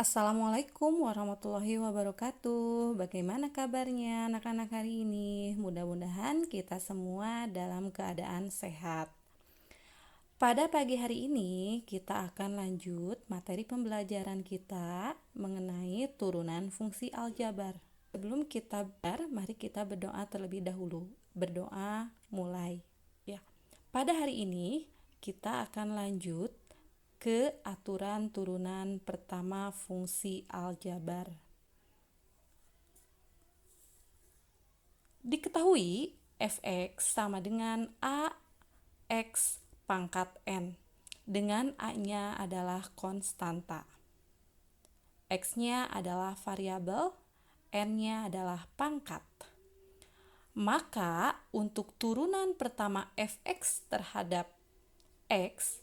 Assalamualaikum warahmatullahi wabarakatuh. Bagaimana kabarnya anak-anak hari ini? Mudah-mudahan kita semua dalam keadaan sehat. Pada pagi hari ini kita akan lanjut materi pembelajaran kita mengenai turunan fungsi aljabar. Sebelum kita mari kita berdoa terlebih dahulu. Berdoa mulai ya. Pada hari ini kita akan lanjut ke aturan turunan pertama fungsi aljabar. Diketahui fx sama dengan ax pangkat n, dengan a-nya adalah konstanta, x-nya adalah variabel, n-nya adalah pangkat. Maka untuk turunan pertama fx terhadap x,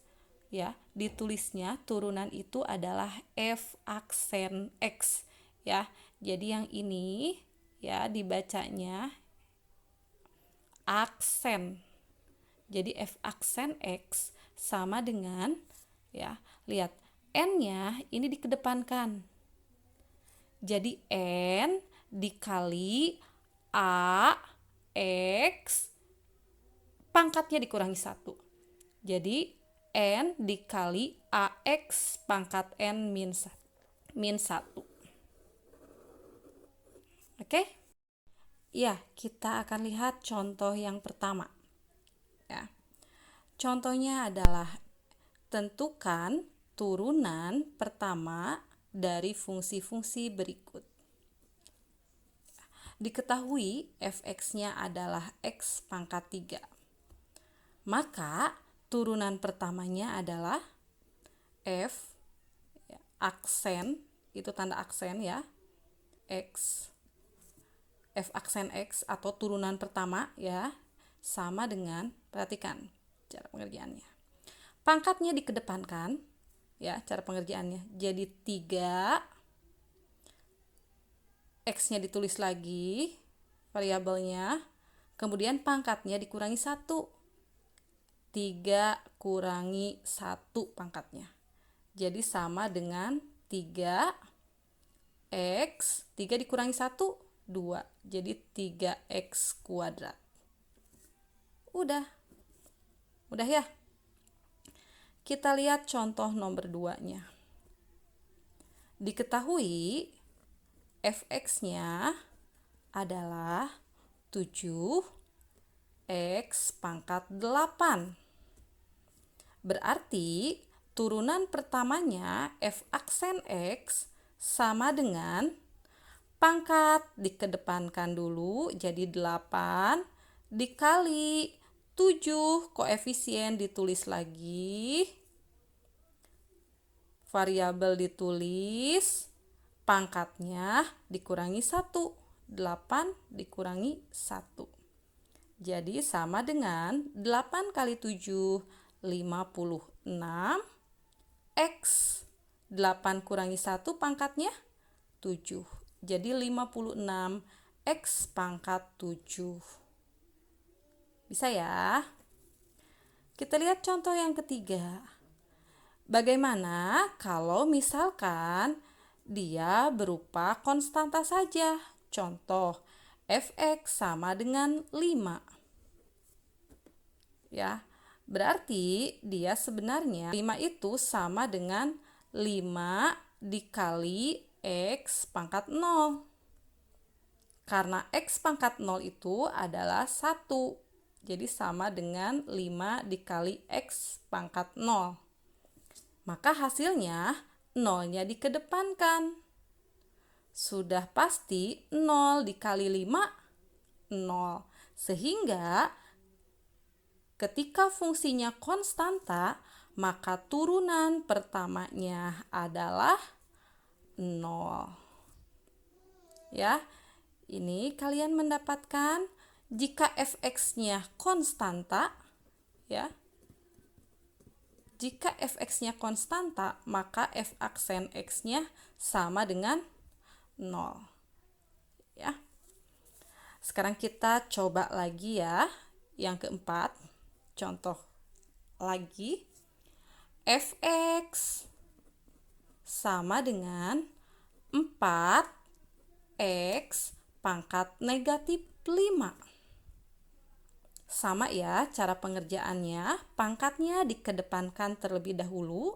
ya, ditulisnya turunan itu adalah f aksen x, ya. Jadi yang ini ya dibacanya aksen. Jadi f aksen x sama dengan, ya, lihat n-nya ini dikedepankan. Jadi n dikali a x pangkatnya dikurangi 1. Jadi n dikali ax pangkat n min 1. Oke? Ya, kita akan lihat contoh yang pertama. Ya. Contohnya adalah tentukan turunan pertama dari fungsi-fungsi berikut. Diketahui fx-nya adalah x pangkat 3. Maka turunan pertamanya adalah f aksen, itu tanda aksen ya, x, f aksen x atau turunan pertama ya, sama dengan, perhatikan cara pengerjaannya. Pangkatnya dikedepankan ya, cara pengerjaannya. Jadi 3, x-nya ditulis lagi variabelnya, kemudian pangkatnya dikurangi 1. 3 kurangi 1 pangkatnya. Jadi sama dengan 3x, 3 dikurangi 1, 2. Jadi 3x kuadrat. Udah ya. Kita lihat contoh nomor 2-nya. Diketahui fx-nya adalah 7x pangkat 8. Berarti turunan pertamanya f aksen x sama dengan pangkat dikedepankan dulu, jadi 8 dikali 7, koefisien ditulis lagi, variabel ditulis, pangkatnya dikurangi 1, 8 dikurangi 1. Jadi sama dengan 8 kali 7, 56, x, 8 kurangi 1 pangkatnya 7. Jadi 56 x pangkat 7. Bisa ya? Kita lihat contoh yang ketiga. Bagaimana kalau misalkan dia berupa konstanta saja? Contoh, fx sama dengan 5. Ya, berarti dia sebenarnya 5 itu sama dengan 5 dikali x pangkat 0. Karena x pangkat 0 itu adalah 1. Jadi sama dengan 5 dikali x pangkat 0. Maka hasilnya 0-nya dikedepankan. Sudah pasti 0 dikali 5, 0. Sehingga ketika fungsinya konstanta, maka turunan pertamanya adalah 0. Ya, ini kalian mendapatkan jika fx-nya konstanta, ya. Jika fx-nya konstanta, maka f aksen x-nya sama dengan 0. Ya. Sekarang kita coba lagi ya. Yang keempat, contoh lagi. Fx sama dengan 4x pangkat negatif 5. Sama ya cara pengerjaannya, pangkatnya dikedepankan terlebih dahulu,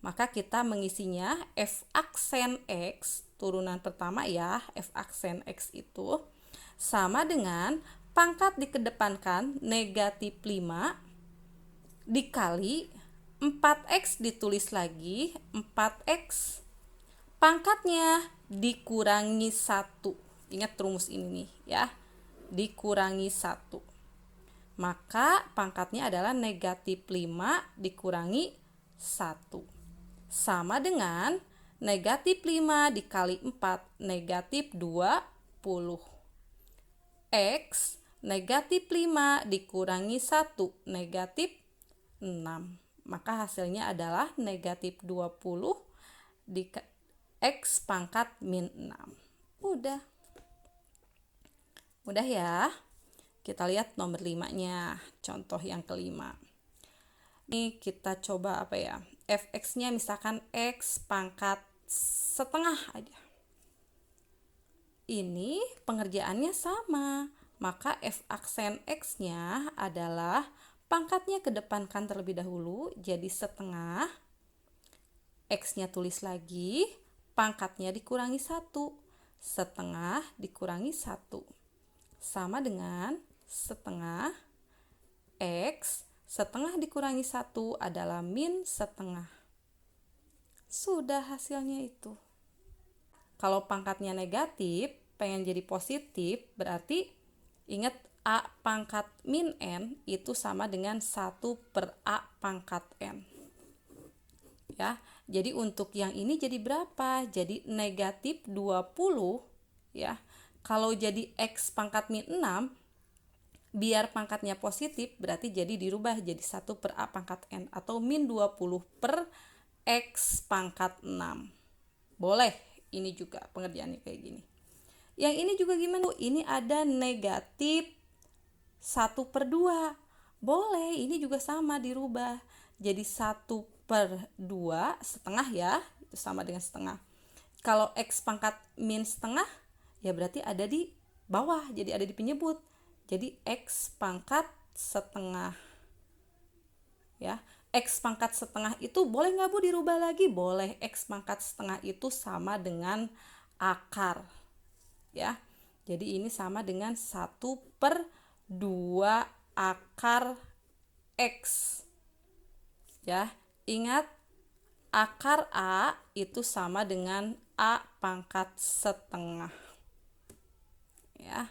maka kita mengisinya f aksen x, turunan pertama ya, f aksen x itu sama dengan pangkat dikedepankan negatif 5 dikali 4x ditulis lagi 4x pangkatnya dikurangi 1. Ingat rumus ini nih ya, dikurangi 1. Maka pangkatnya adalah negatif 5 dikurangi 1. Sama dengan negatif 5 dikali 4, negatif 20. X negatif 5 dikurangi 1, negatif 6. Maka hasilnya adalah negatif 20 di X pangkat min 6. Udah. Mudah ya. Kita lihat nomor 5-nya, contoh yang kelima. Ini kita coba apa ya? Fx-nya misalkan x pangkat setengah aja. Ini pengerjaannya sama. Maka f aksen x-nya adalah pangkatnya kedepankan terlebih dahulu, jadi setengah. X-nya tulis lagi, pangkatnya dikurangi 1. Setengah dikurangi 1. Sama dengan setengah x setengah dikurangi 1 adalah min setengah. Sudah hasilnya itu. Kalau pangkatnya negatif, pengen jadi positif, berarti ingat a pangkat min n itu sama dengan 1 per a pangkat n. Ya, jadi untuk yang ini jadi berapa? Jadi negatif 20 ya. Kalau jadi x pangkat min 6, biar pangkatnya positif, berarti jadi dirubah jadi 1 per a pangkat n atau min 20 per x pangkat 6. Boleh, ini juga pengerjaannya kayak gini. Yang ini juga gimana? Ini ada negatif 1 per 2. Boleh, ini juga sama dirubah. Jadi 1 per 2 setengah ya, itu sama dengan setengah. Kalau x pangkat min setengah, ya berarti ada di bawah, jadi ada di penyebut. Jadi x pangkat setengah. Ya, x pangkat setengah itu boleh nggak Bu dirubah lagi? Boleh. X pangkat setengah itu sama dengan akar. Ya, jadi ini sama dengan 1 per 2 akar x. Ya, ingat akar a itu sama dengan a pangkat setengah. Ya,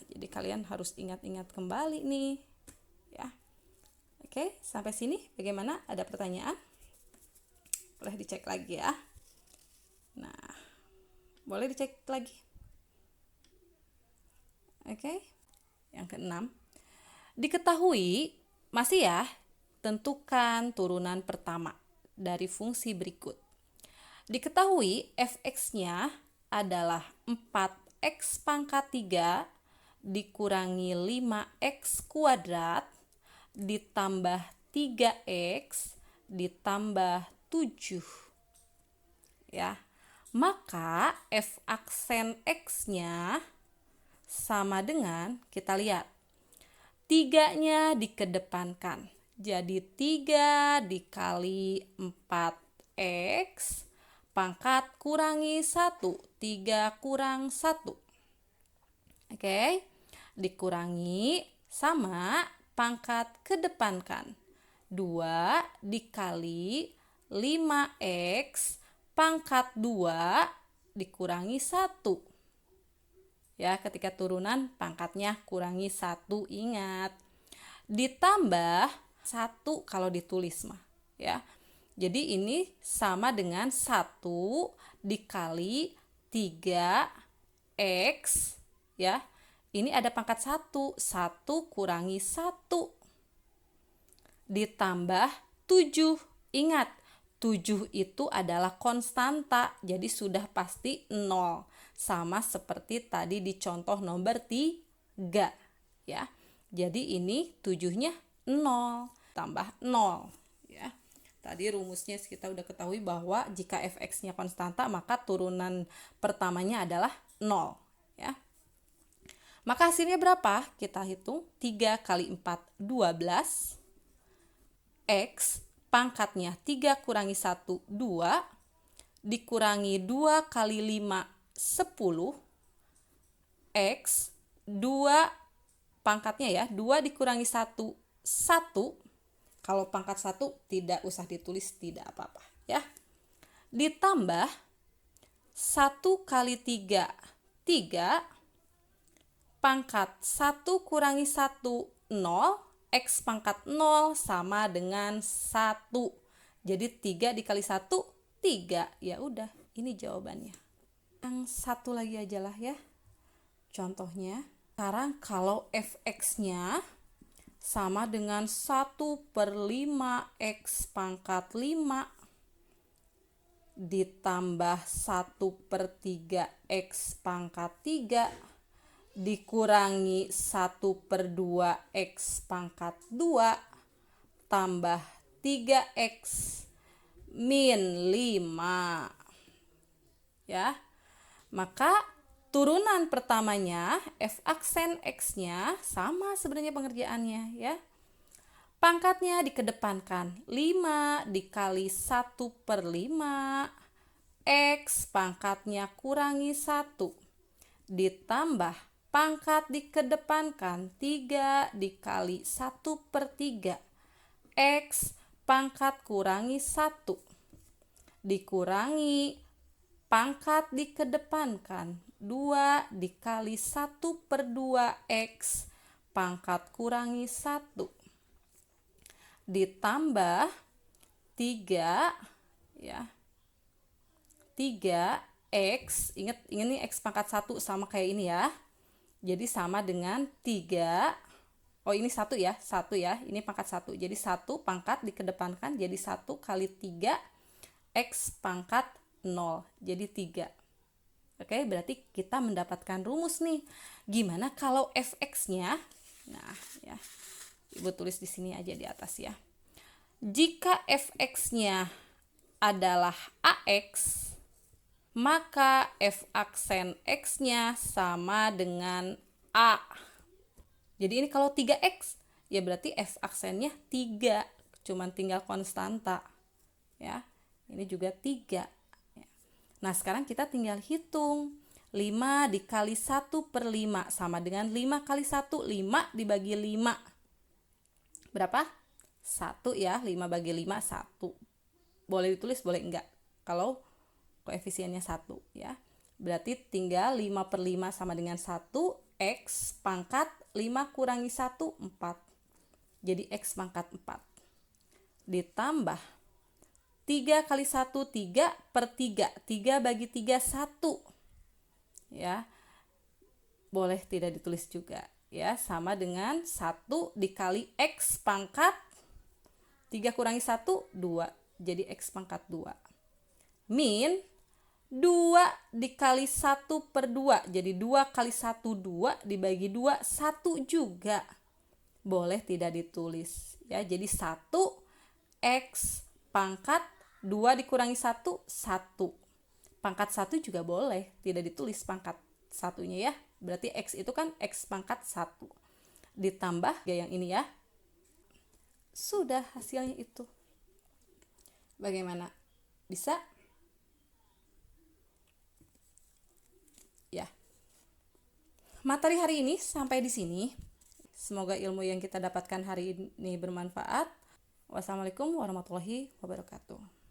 jadi kalian harus ingat-ingat kembali nih. Ya. Oke, sampai sini bagaimana? Ada pertanyaan? Boleh dicek lagi ya. Nah, boleh dicek lagi. Oke. Yang keenam. Diketahui, masih ya, tentukan turunan pertama dari fungsi berikut. Diketahui fx-nya adalah 4x pangkat 3 dikurangi 5x kuadrat ditambah 3x ditambah 7. Ya. Maka f aksen x-nya sama dengan, kita lihat, 3-nya dikedepankan. Jadi 3 dikali 4x pangkat kurangi 1. 3 kurang 1. Oke. Dikurangi sama pangkat kedepankan. 2 dikali 5x pangkat 2 dikurangi 1. Ya, ketika turunan pangkatnya kurangi 1, ingat. Ditambah 1 kalau ditulis mah, ya. Jadi ini sama dengan 1 dikali 3x, ya. Ini ada pangkat 1, 1 kurangi 1. Ditambah 7. Ingat, 7 itu adalah konstanta, jadi sudah pasti 0. Sama seperti tadi di contoh nomor 3, ya. Jadi ini 7-nya 0 tambah 0, ya. Tadi rumusnya kita udah ketahui bahwa jika fx-nya konstanta maka turunan pertamanya adalah 0 ya. Maka hasilnya berapa? Kita hitung 3 kali 4 12, X pangkatnya 3 kurangi 1 2, dikurangi 2 kali 5 10, X 2 pangkatnya ya, 2 dikurangi 1 1. Kalau pangkat 1 tidak usah ditulis, tidak apa-apa ya. Ditambah 1 kali 3 3, pangkat 1 kurangi 1 0, X pangkat 0 sama dengan 1. Jadi 3 dikali 1 3. Ya udah, ini jawabannya. Yang satu lagi aja lah ya. Contohnya, sekarang kalau fx-nya sama dengan 1/5 X pangkat 5 ditambah 1/3 X pangkat 3 dikurangi 1/2 X pangkat 2 tambah 3X min 5 ya. Maka turunan pertamanya f aksen x-nya sama sebenarnya pengerjaannya ya. Pangkatnya dikedepankan, 5 dikali 1/5 X pangkatnya kurangi 1 ditambah pangkat dikedepankan, 3 dikali 1/3 X pangkat kurangi 1 dikurangi pangkat dikedepankan, 2 dikali 1/2 X pangkat kurangi 1 ditambah 3 ya, 3X, ingat ini X pangkat 1 sama kayak ini ya, jadi sama dengan 3, oh ini 1 ya, 1 ya, ini pangkat 1, jadi 1 pangkat dikedepankan jadi 1 kali 3 X pangkat 0, jadi 3. Oke, berarti kita mendapatkan rumus nih. Gimana kalau fx-nya? Nah, ya. Ibu tulis di sini aja di atas ya. Jika fx-nya adalah AX, maka f aksen x-nya sama dengan A. Jadi ini kalau 3X, ya berarti f aksennya 3, cuman tinggal konstanta. Ya. Ini juga 3. Nah, sekarang kita tinggal hitung. 5 dikali 1/5 sama dengan 5 kali 1, 5 dibagi 5. Berapa? 1 ya, 5 bagi 5, 1. Boleh ditulis, boleh enggak. Kalau koefisiennya 1 ya. Berarti tinggal 5/5 sama dengan 1, X pangkat 5 kurangi 1, 4. Jadi X pangkat 4. Ditambah 3 kali 1, 3/3. 3 bagi 3, 1. Ya. Boleh tidak ditulis juga. Ya, sama dengan 1 dikali X pangkat 3 kurangi 1, 2. Jadi X pangkat 2. Min 2 dikali 1/2. Jadi 2 kali 1, 2 dibagi 2, 1 juga. Boleh tidak ditulis. Ya, jadi 1 X pangkat 2 dikurangi 1, 1. Pangkat 1 juga boleh, tidak ditulis pangkat satunya ya. Berarti X itu kan X pangkat 1. Ditambah yang ini ya. Sudah hasilnya itu. Bagaimana? Bisa? Ya. Materi hari ini sampai di sini. Semoga ilmu yang kita dapatkan hari ini bermanfaat. Wassalamualaikum warahmatullahi wabarakatuh.